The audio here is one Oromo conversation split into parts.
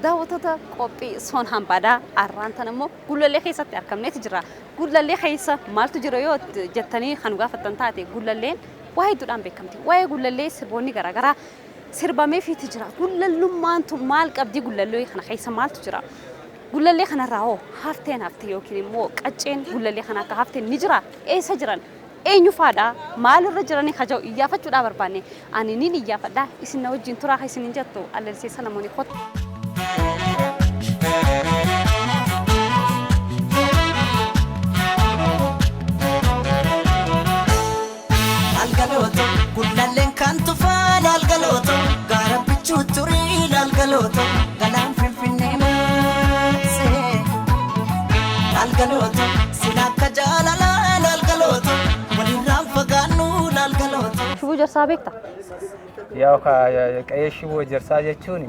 daawwattoota qophii soon hambaadaa arraantan immoo gullallee keessatti argamneeti jira. Gullallee keessa maaltu jira yoo jettanii kan gaafattan taate gullalleen waa hedduudhaan beekamti. Waa'ee gullallee sirboonni garaagaraa sirbameefiiti jira. Gullallummaantu maal qabdi gullallee kana keessa maaltu jira? Gullallee kanarraa hoo hafteen hafte yookiin immoo qacceen gullallee kana akka hafteen ni jira. Eessa jiran? Eenyu faadha? Maalirra jiranii haja'u iyyaafachuudhaa barbaanne. Ani niin iyyaafadhaa isin na wajjin turaa isin hin jettu Allalisee Salamoon kottu. Algaloto gullalleen kan tufaan algaloto gaara bichuu turii algaloto galaan finfinnee maasee algaloto silakka jaalalaan algaloto walirraan fagaannu algaloto. Shubuu jarsaa beekta? Yaa qe'ee shiboo jarsaa jechuun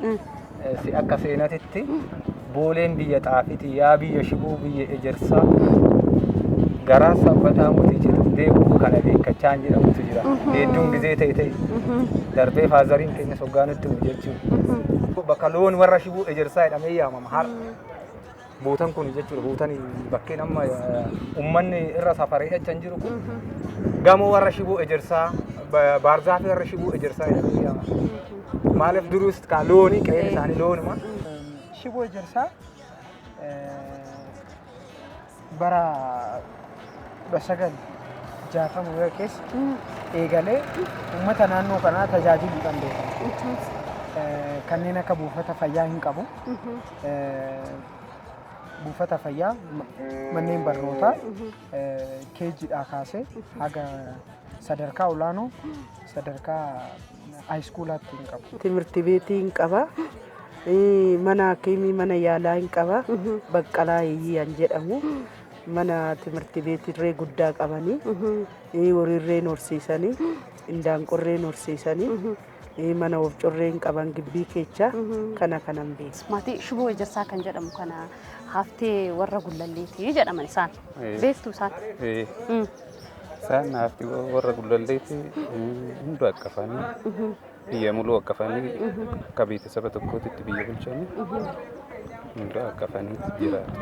si akka seenatitti booleen biyya xaafiti yaa biyya shiboo biyya ejersaa garaa sabbataa muti jedhu deebi'uu kana beekachaan jedhamutu jira. Hedduun gizee ta'e darbee faazariin keenya soggaanutti mu jechuudha. Bakka loon warra shiboo ejersaa jedhamee yaamama har'a. Bootan kun jechuudha. Bootani bakkeen amma uummanni irra safaree jechaan jiru kun gamoo warra shiboo ejersaa baarzaafii warra shiboo ejersaa jedhamee yaamama. Maaliif duruus ka loonii qe'een isaanii loonuma. Shiboo ejersaa bara basagal jaatamu keessa eegalee uummata naannoo kanaa tajaajiluudhaan beekamu. Kanneen akka buufata fayyaa hin qabu. Buufata fayyaa manneen barnootaa keejjidhaa kaasee haga sadarkaa olaanoo sadarkaa haayiskuulaatti hin qabu. Timirti beetii hin qaba. Mana akimii mana yaalaa hin qaba. Baqqalaa Iyyaan jedhamu. Mana timirti beetirree guddaa qabanii horiirreen horsiisanii indaanqorreen horsiisanii mana wofcorreen qaban gibbii keechaa kana kanan beeku. Maatii shiboo ejersaa kan jedhamu kana haftee warra gullalleetii jedhaman isaan beektu isaan. Isaan haftii warra gullalleetii hunda akkafanii biyya muluu akkafanii akka beeksisa tokkootti biyya bulchanii hunda akkafanii jiraatu.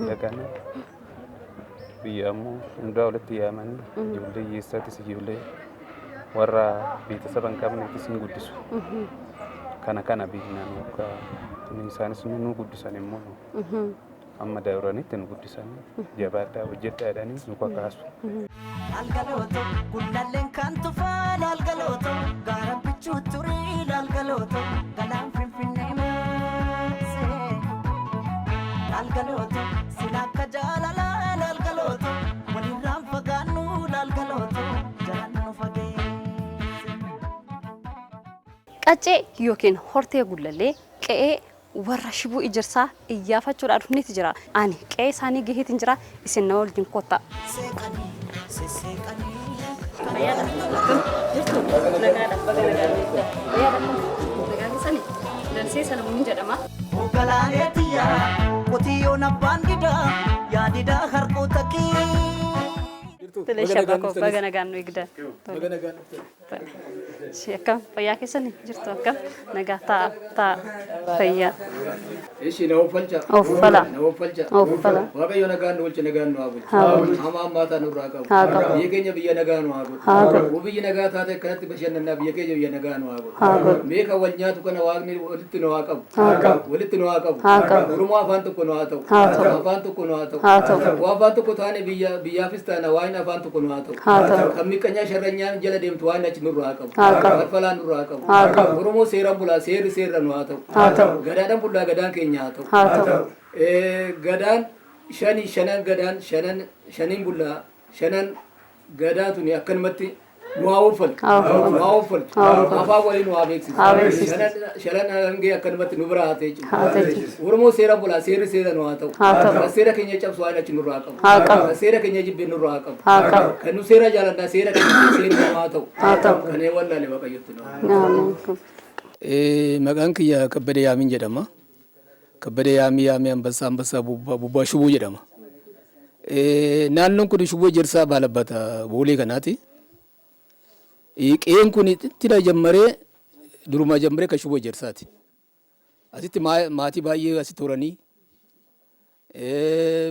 Dagana biyya ammoo hundaa walitti yaamanii ijoollee hiyyeessaatis ijoollee warra beeksisa hin qabneetis hin guddisu. Kana beeknaan yookaan isaanis nu guddisan immoo amma daa'uranitti nu guddisan jabaadhaa hojjedhaa jedhanii nu kakaasu. Algaloto gullalleen kan tufaan algaloto gaara bichuu turii algaloto galaan finfinnee maasee algaloto silakka jaalalaan algaloto walirraan fagaannu algaloto jalaan nu fageesse. Qaccee yookiin hortee gullallee qe'ee warra shiboo ejersaa iyyaafachuudhaan dhufneeti jira. Ani qe'ee isaanii gaheetiin jira isin na wajjin kottaa. Akkam fayyaa keessanii jirtu akkam nagaa ta'a fayyaa. Ishi na uffalcha. Uffala. Na uffalcha. Uffala. Waaqayyo nagaan nu bulche nagaan nu haa bulchu. Haa bulchu. Amma ammaataa nurraa qabu. Haa qabu. Biyya keenya biyya nagaa nu haa godhu. Haa godhu. Biyyi nagaa taate akkanatti bashannannaa biyya keenya biyya nagaa nu haa godhu. Haa godhu. Meeqa wal nyaatu kana waaqni walitti nu haa qabu. Haa qabu. Walitti nu haa qabu. Haa qabu. Oromoo afaan tokko nu haa ta'u. Haa ta'u. Afaan tokko nu haa ta'u. Haa ta'u. Waa afaan tokko taane biyyaafis taana waa'in afaan tokko nu haa ta'u. Haa ta'u. Kan miqqanyaa sharranyaan jala deemtu waan achi nurraa qabu. Haa qabu. Falfalaan nurraa qabu. Haa qabu. Oromoo seeraan bulaa seerri seerra nu haa ta'u. Haa ta'u. Gadaadhaan bulaa gadaan keenya haa ta'u. Haa ta'u. Gadaan shanan gadaan shanin bullaa shanan gadaa tuni akkanumatti nu haa uffalchu. Nu haa uffalchu. Afaan waliin nu haa beeksisu. Shanan hangee akkanumatti nu bira haa ta'e jechuudha. Oromoo seeraan bulaa seerri seera nu haa ta'u. Kan seera keenya cabsu waan achi nurraa qabu. Kan seera keenya jibbee nurraa haa qabu. Kan nu seera jaalannaa seera keenya seerri namaa haa ta'u. Kanee wallaalee waaqayyotti nu. Maqaan kiyya Kabbadee Yaamiin jedhama. Kabbadee Yaamii Ambassaa Bubbaa Shubuu jedhama. Naannoon kun Shubuu Ejersaa Baalabbata Boolee kanaati. Qe'een kun tira jammaree duruma jammaree kan Shubuu Ejersaati. asitti maatii baay'ee asitti turanii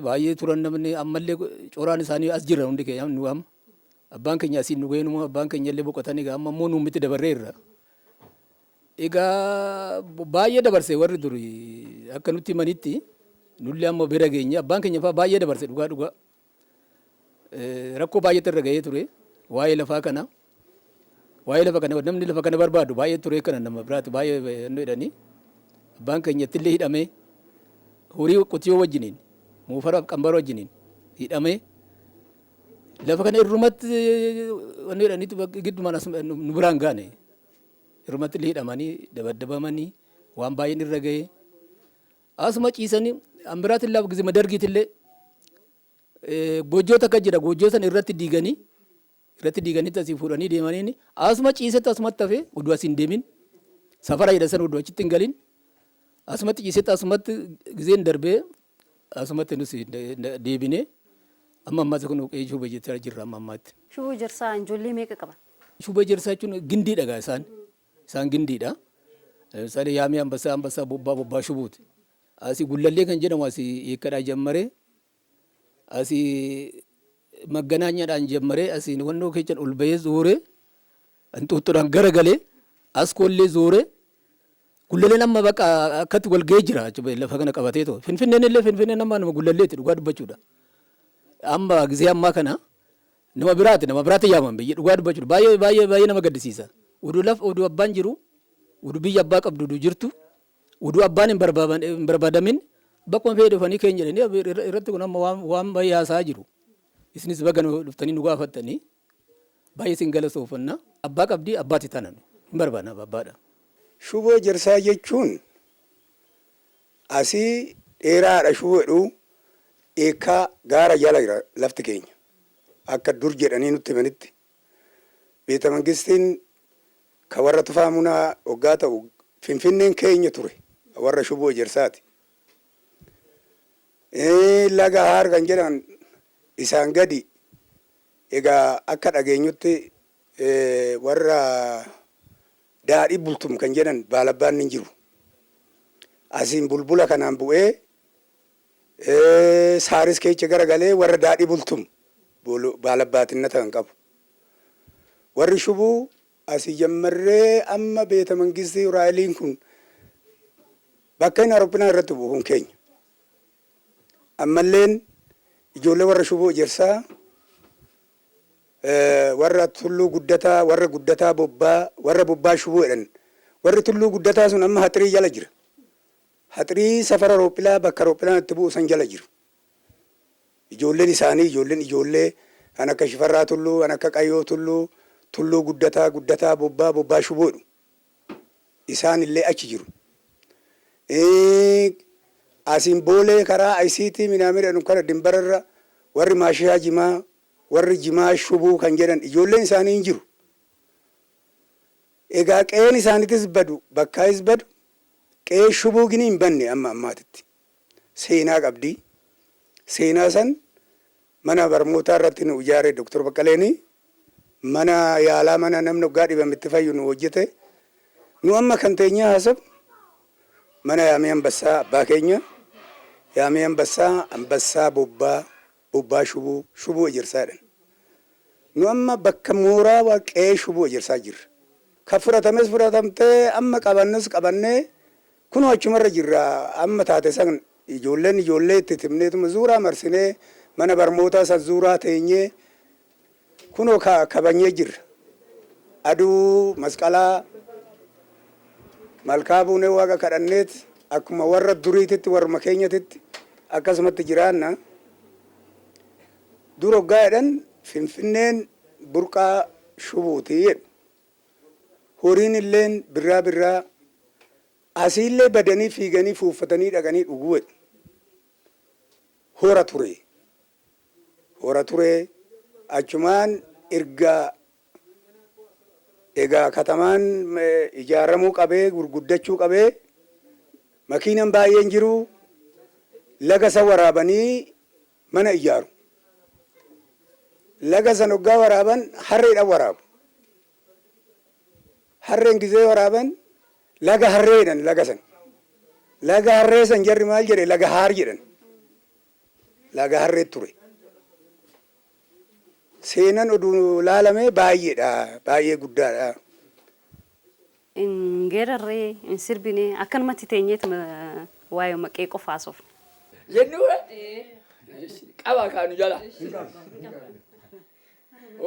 baay'ee turan namni ammallee coraan isaanii as jira hundi keenya nu amma abbaan keenya asiin nu geenuma abbaan keenya illee boqotanii amma immoo nuummitti dabarreerra. Egaa baay'ee dabarse warri duri akka nutti himanitti nullee amma bira geenye abbaan keenya fa'aa baay'ee dabarse dhugaa rakkoo baay'eetti irra gahee ture waa'ee lafaa kana. Waa'ee lafa kana namni lafa kana barbaadu baay'ee ture kana nama biraati baay'ee nu jedhanii abbaan keenyatti illee hidhamee horii qotiyoo wajjiniin muufara qambara wajjiniin hidhamee lafa kana irrumatti wanni jedhaniitu giddumaan nu biraan gaane irrumatti illee hidhamanii dabaddabamanii waan baay'een irra gahee asuma ciisanii ambiraatiin lafa gizima dargiitillee goojjoo takka jira goojjoo san irratti diiganitti asii fuudhanii deemaniin asuma ciisetti asumatti hafee oduu asiin deemin safara jedhasan oduu achitti hin galin asumatti ciisetti asumatti gizeen darbee asumatti nus deebinee amma ammaatti kun shuba jirsaa jirra amma ammaatti. Shuba jirsaa ijoollee meeqa qaba? Shuba jirsaa jechuun gindiidha gaa isaan gindiidha. Misaalee yaamii ambassaa bobbaa shubuuti. Asii gullallee kan jedhamu asii hiikkadhaa jammaree asii magganaanyaadhaan jammaree asiin wannoo keechan ol bahee zooree antuuttuudhaan garagalee as koollee zooree gullalleen amma bakka akkatti wal gahee jira lafa kana qabatee too finfinneen illee finfinneen amma nama gullalleeti dhugaa dubbachuudha. Amma gisee ammaa kana nama biraati yaaman biyya dhugaa dubbachuudha baay'ee nama gaddisiisa. Oduu abbaan jiru oduu biyya abbaa qabdu oduu jirtu oduu abbaan hin barbaadamin bakkuma fee dhufanii keenya jedhanii irratti kun amma waan baay'ee haasaa jiru. Isinis baga dhuftanii nu gaafattanii baay'ee isin galateeffanna abbaa qabdii abbaati tanan hin barbaadna abbaadha. Shuboo jirsaa jechuun asii dheeraadha shuboodhu eekkaa gaara jala jira lafti keenya akka dur jedhanii nutti himanitti beeta mangistiin ka warra tufaamunaa waggaa ta'u finfinneen keenya ture warra shuboo jirsaati. Laga haar kan jedhan isaan gadi egaa akka dhageenyutti warra daadhii bultum kan jedhan baalabbaan hin jiru. Asiin bulbula kanaan bu'ee saaris keecha garagalee warra daadhii bultum baalabbaatinna ta'an qabu. Warri shubuu asii jammarree amma beeta mangistii Uraayiliin kun bakka hin aroopinaa irratti bu'uun keenya. Ammalleen ijoollee warra shuboo jirsaa warra tulluu guddataa warra guddataa warra bobbaa shuboo jedhan warri tulluu guddataa sun amma haxirii jala jira. Haxirii safara Aroopilaa bakka Arooppilaan itti bu'u san jala jiru. Ijoolleen isaanii ijoollee kan akka Shifarraa Tulluu kan akka Qayyoo tulluu guddataa bobbaa shuboodhu. Isaan illee achi jiru. Asiin boolee karaa ayisiitii minaamidhaan kana dimbararra warri maashiyaa jimaa warri jimaa shubuu kan jedhan ijoolleen isaanii hin jiru. Egaa qe'een isaaniitis badu bakkaayis badu qe'ee shubuu gini hin banne amma ammaatitti. Seenaa qabdii. Seenaa san mana barnootaa irratti nu ijaare Dr. Baqqaleenii mana yaalaa mana namni waggaa dhibametti fayyu nu hojjete. Nu amma kan teenyaa haasab mana yaamee ambassaa abbaa keenya. Yaamee ambassaa bobbaa shubuu ejersaadhan. Nu amma bakka mooraa waaqee shubuu ejersaa jirra. Kan fudhatamtee amma qabannee kunoo achumarra jirra amma taate san ijoollee itti timneetuma zuuraa marsinee mana barnootaa san zuuraa teenyee kunoo kabanyee jirra. Aduu masqalaa malkaa buunee waaqa kadhanneet akkuma warra duriititti warra keenyatitti akkasumatti jiraanna. Dur hoggaa jedhan finfinneen burqaa shubuutii jedhu. Horiin illeen birraa asiillee badanii fiiganii fuuffatanii dhaqanii dhuguu jedhu. Hora ture achumaan egaa katamaan ijaaramuu qabee gurguddachuu qabee makiinan baay'een jiru laga san waraabanii mana ijaaru. Laga san hoggaa waraaban harreedhaan waraabu. Harreen gizee waraaban laga harreedhaan laga san. laga harree san jarri maal jedhe laga haar jedhan laga harree ture seenan oduu laalamee baay'eedha baay'ee guddaadha. Geerarree in sirbine akkanumatti teenyeet waa'ee maqee qofaasuuf. Jennuudha. Qaba kaanu jala.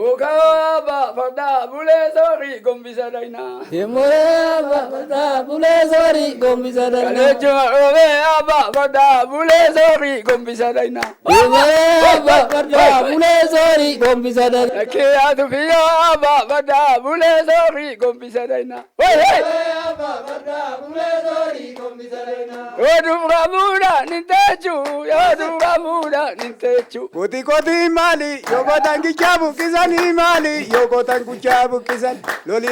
Ogaaba farda bulee soori gombisa dayna. Yemoreaba farda bulee soori gombisa dayna. Kaleechuma obeaba farda bulee soori gombisa dayna. Yemoreaba farda bulee soori gombisa dayna. Keeyatu fiyaaba farda bulee soori gombisa dayna. Yemoreaba farda bulee soori gombisa dayna. Yooduma muda nintechu yooduma muda nintechu. Koti maali yoo gootan gichaa buqqisanii maali yoo gootan gichaa buqqisan loli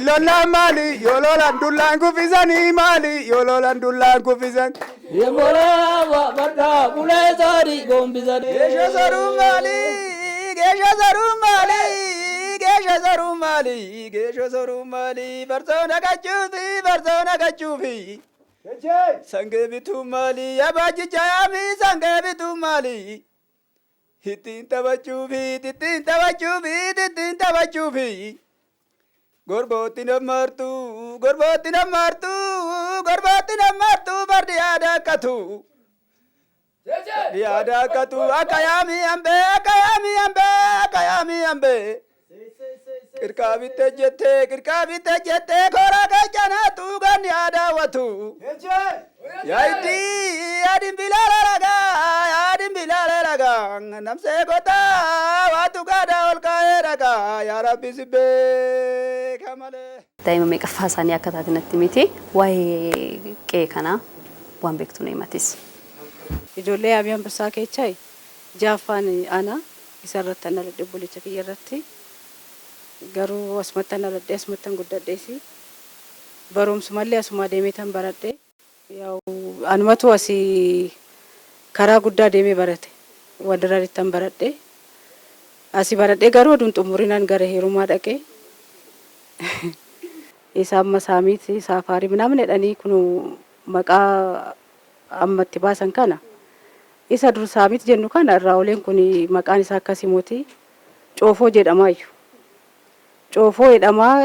lola maali yoo lolan dullaan kuffisanii maali yoo lolan dullaan kuffisan. Yemoreaba farda bulee soori gombisa dayna. Geesha saruu maali geesha saruu maali geesha saruu maali geesha saruu maali barsoona gachuufi. Sange bitu mali abaji jayami sange bitu mali hitin tabachufi gorboti namartu bardi ada katu akayami ambe kirkabite jette kora gajana tu gani ada watu yaiti adin bilala raga namse kota watu gada olka raga ya rabbi sibbe kamale Daa'ima meeqaffaa isaanii akka taatinatti miti waa'ee qe'ee kanaa waan beektu na himatis. Ijoollee Yaabii Ambassaa keessaa jaaffaan ana isarratti ana ladhe bulicha kiyya irratti garuu asumatti ana ladhe asumatti guddadheesi barumsumallee asuma deemee tan baradhe anumatu asii karaa guddaa deemee barate waldarratti tan baradhe asii baradhe garuu oduun xumurinaan gara heerumaa dhaqe isaan masaamiiti safaarii ምናምን jedhanii kun maqaa ammatti baasan kana isa dur saamit jennu kana irraa oleen kun maqaan isaa akkasii mooti coofoo jedhamaayu coofoo jedhamaa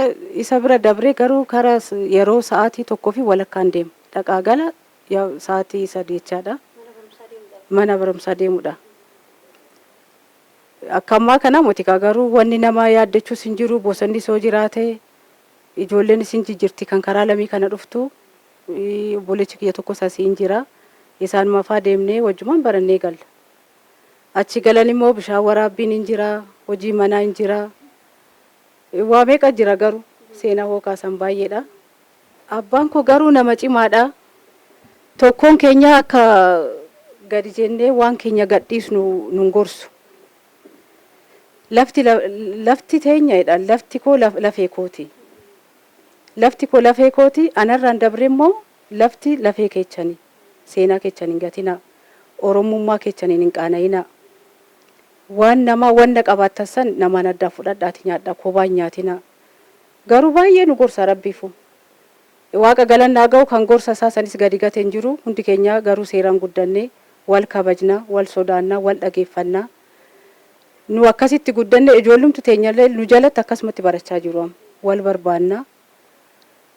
isa bira dabree garuu karaa yeroo sa'aatii tokkoo fi walakkaan deema dhaqaa gala sa'aatii sadii jechaadha mana barumsaa deemudha akkammaa kana mooti garuu wanni nama yaaddachuus hin jiru bosonni soo jiraate ijoolleen isin jirti kan karaa lamii kana dhuftu obboleechi kiyya tokko sasiin jira isaan mafaa deemnee wajjumaan barannee galla achi galan immoo bishaan waraabbiin hin jira hojii manaa hin jira waa meeqa jira garuu seenaa hoo kaasan baay'eedha abbaan koo garuu nama cimaadha tokkoon keenya akka gadi jennee waan keenya gadhiisnu nun gorsu lafti teenyaadha lafti koo lafee kooti lafti koo lafee kooti anarraan dabre immoo lafti lafee keechanii seenaa keechanii gatina oromummaa keechanii hin qaanayina waan nama wanda qabaatasan namaan adda fudhadhaati nyaadha kobaan nyaatina garuu baay'ee nu gorsa rabbiifu waaqa galannaa ga'u kan gorsa isaa sanis gadi gateen jiru hundi keenya garuu seeraan guddanne wal kabajna wal sodaanna wal dhageeffanna nu akkasitti guddanne ijoollumtu teenyallee nu jalatti akkasumatti barachaa jiru wal barbaanna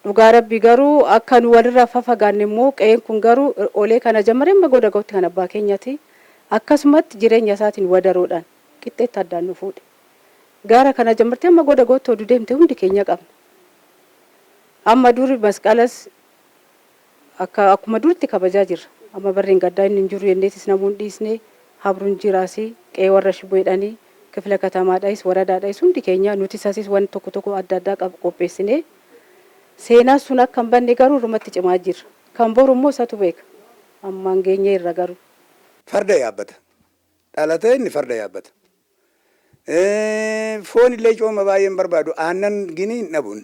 dhugaa rabbi garuu akka nu walirraa fafagaanne immoo qe'een kun garuu olee kana jammaree amma goda ga'utti kan abbaa keenyati akkasumatti jireenya isaatiin wadaroodhaan qixxeetti addaan nu fuudhe gaara kana jammartee amma goda ga'utti oduu deemte hundi keenya qabna amma duri masqalas akkuma duritti kabajaa jirra amma barreen gaddaa inni hin jiru yenneetis namuun dhiisne habruun jiraasi qe'ee warra shiboo jedhanii kifla katamaadhaayis waradaadhaayis hundi keenya nuti sasis waan tokko adda addaa qopheessine seenaa sun akka hin banne garuu rumatti cimaa jirra kan boru immoo isatu beeka ammaan geenye irra garuu farda yaabbata dhalatee inni farda yaabbata foon illee cooma baay'een barbaadu aannan gini hin dhabuun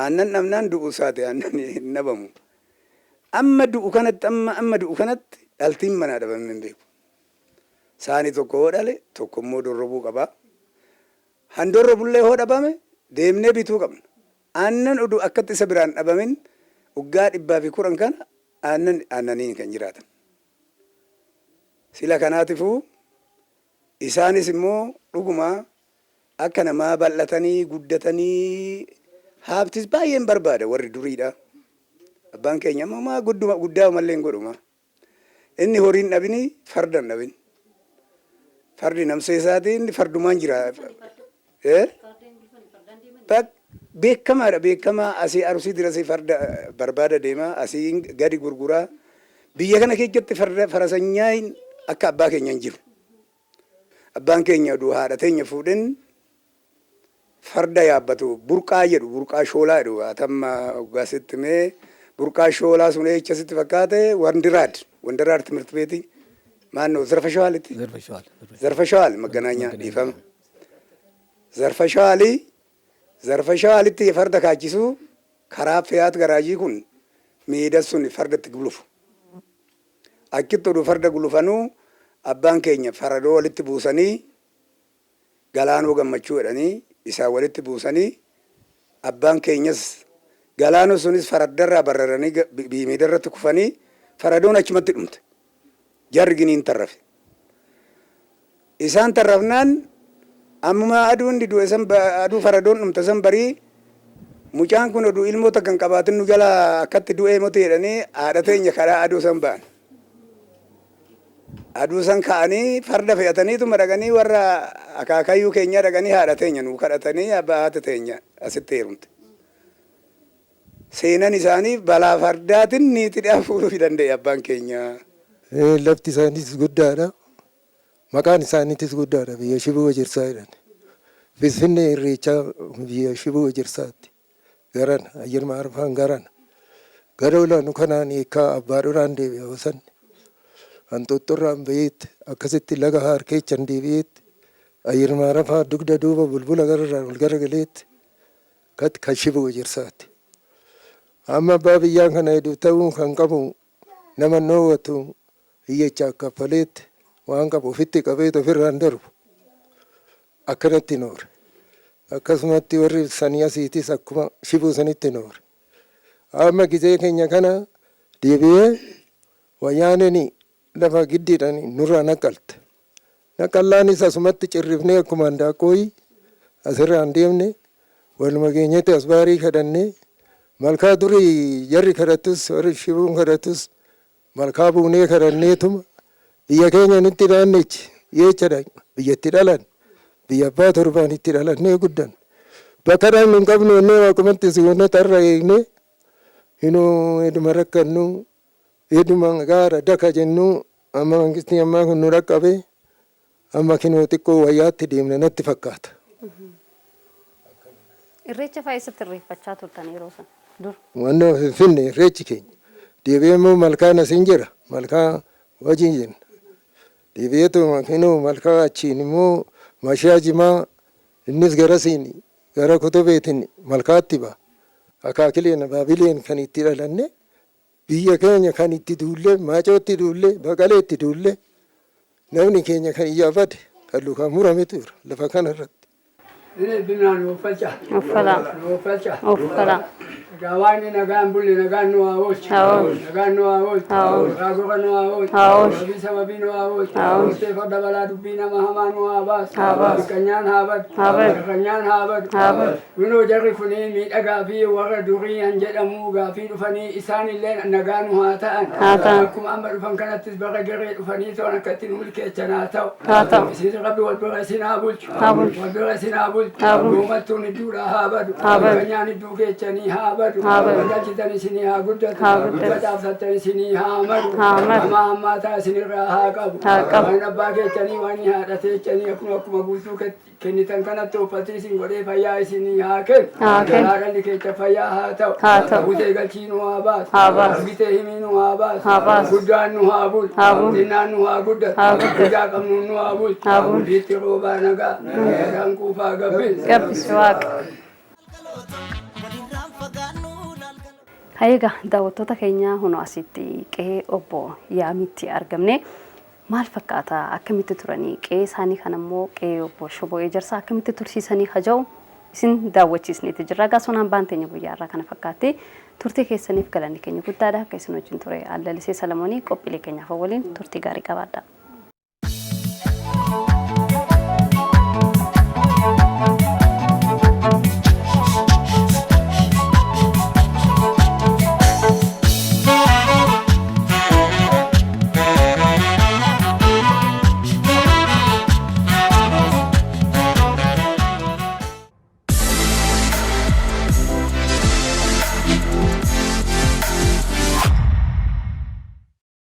aannan dhabnaan du'u isaate aannan hin dhabamu amma du'u kanatti dhaltiin manaa dhabame hin beeku saani tokko hoo dhale tokko immoo dorrobuu qabaa han dorrobullee hoo dhabame deemnee bituu qabna aannan oduu akkatti isa biraan dhabamin waggaa 110 kana aannaniin kan jiraatan. Sila kanaatiifuu isaanis immoo dhuguma akka namaa bal'atanii guddatanii haabtis baay'een barbaada warri duriidha. Abbaan keenya ammaa guddaa mallee hin godhuma. Inni horiin dhabini farda hin dhabin. Fardi namsee isaatiin fardumaan jira. Beekamaadha beekamaa asii arusii dirasii farda barbaada deema asii gadi gurguraa. Biyya kana keessatti farasanyaan akka abbaa keenya hin jiru. Abbaan keenya oduu haadha teenya fuudhin farda yaabbatu burqaa jedhu burqaa shoolaa jedhu atamma ugaasitti mee burqaa shoolaa sun eechasitti fakkaate wandiraad timirti beeti maannoo zarfa shawaal maganaanya dhiifama zarfa shawaalitti farda kaachisu karaa fe'aat garaajii kun miidha sun fardatti gulufu akkitti oduu farda gulufanuu abbaan keenya faradoo walitti buusanii galaanoo gammachuu jedhanii isaa walitti buusanii abbaan keenyas galaanoo sunis faraddarraa bararanii miidarratti kufanii faradoon achumatti dhumte jarri giniin tarrafe isaan tarrafnaan amma aduun du'e san aduu faradoon dhumte san barii mucaan kun oduu ilmoota kan qabaatin nu jala akkatti du'ee mote jedhanii haadha teenya karaa aduu san ba'an. Aduu san ka'anii farda fe'ataniituma dhaqanii warra akaakayyuu keenya dhaqanii haadha teenya nuu kadhatanii abbaa haati teenya asitti heerumte. Seenan isaanii balaa fardaatiin niitidhaan fuudhuu danda'e abbaan keenya. Lafti isaaniitis guddaadha. Maqaan isaaniitis guddaadha. Biyya Shibuu Ejersaa jedhan. Finfinnee Irreechaa biyya Shibuu Ejersaatti. Garan Ayyirma Arfaan garan. Gara olaanu kanaan hiikaa abbaa duraan deebi'a hosan. Anxuxxurraan bayeetti akkasitti laga harkeechan deebi'eetti Ayyirma Arfaa dugda duuba bulbula gararraan ol garagaleetti kan Shibuu Ejersaatti. Amma abbaa biyyaan kana hedduu ta'uu kan qabu nama noowwatu hiyyachaa kaffaleetti waan qabu ofitti qabeet ofirraan darbu akkanatti noore. Akkasumatti warri sanii asiitis akkuma Shibuu sanitti noore. Amma gizee keenya kana deebi'ee wayyaaneni lafa giddiidhaan nurraa naqalte. Naqallaanis asumatti cirrifnee akkuma handaaqooyi asirraan deemne waluma keenyatti asbaarii kadhannee malkaa durii jarri kadhatus warri Shibuun kadhatus malkaa buunee kadhanneetuma biyya keenya nutti naannechi yeechadha biyyatti dhalan biyya abbaa torbaan itti dhalannee guddan bakka dhaan nun qabnu ennee waaqumatti siwonnata irra eegne hinuu heduma rakkannu heduma gaara daka jennu amma mangistii ammaa kun nu dhaqqabe amma kinoo xiqqoo wayyaatti deemna natti fakkaata. Irreecha fa'aa eessatti irreeffachaa turtan yeroo san dur? Wannoo Finfinnee irreechi keenya. Deebi'ee immoo malkaan asiin jira. Malkaa wajjin jenna. Deebi'eetu kinoo malkaa achiin immoo mashaa jimaa innis garasiin gara kutubeetiin malkaatti ba'a. Akaakileen baabileen kan itti dhalanne biyya keenya kan itti duullee maacootti duullee baqaleetti duullee namni keenya kan iyyaafate kan lukaan murametu jira lafa kanarratti. Binaan uffachaa. Uffalaa. Uffachaa. Uffalaa. Gawaani nagaan bulle nagaan nu haa oolchu. Nagaan nu haa oolchu. Nagaa goga nu haa oolchu. Sababii sababii nu haa oolchu. Murtee farda balaa dubbii nama hamaa nu haa baasu. Biqanyaan haa badu. Biqanyaan haa badu. Kunoo jarri kunii miidhagaa fi warra durii han jedhamu gaafii dhufanii isaan illee nagaa nu haa ta'an. Akkuma amma dhufan kanattis bara garee dhufanii toon akkatti nu milkeechan haa ta'u. Isin rabbi wal bira isin haa bulchu. Wal bira isin haa bulchu. Uumattuun idduudha haa badu. Biqanyaan idduu keechanii haa badu. Wajjirtan isinii haa guddatu. Facaafsattan isinii haa madu. Amma hammaataa isinirraa haa qabu. Waan abbaa keechanii waan haadha teechanii akkuma guutuu kennitan kanatti uffatii isin godhee fayyaa isinii haa kennu. Dhalli keecha fayyaa haa ta'u. Butee galchii nu haa baasu. Bitee himii nu haa baasu. Guddaan nu haa bulu. Xinnaan nu haa guddatu. Guddaa qabnuun nu haa bulchu. Biitti roobaa nagaa. Kan kuufaa gabbis. Gabbis waaqa. Hayiga daawwattoota keenya hunoo asitti qe'ee obbo Yaamitti argamne maal fakkaata akkamitti turanii qe'ee isaanii kanammoo qe'ee obbo Shibuu Ejersaa akkamitti tursiisanii haja'u isin daawwachiisneeti jirra. Gaasonaan baanteenya guyyaarraa kana fakkaatti turtii keessaniif galanni keenya guddaadha akka isin wajjin ture Allalisee Salamoonii qophiilee keenyaaf waliin turtii gaarii qabaadha.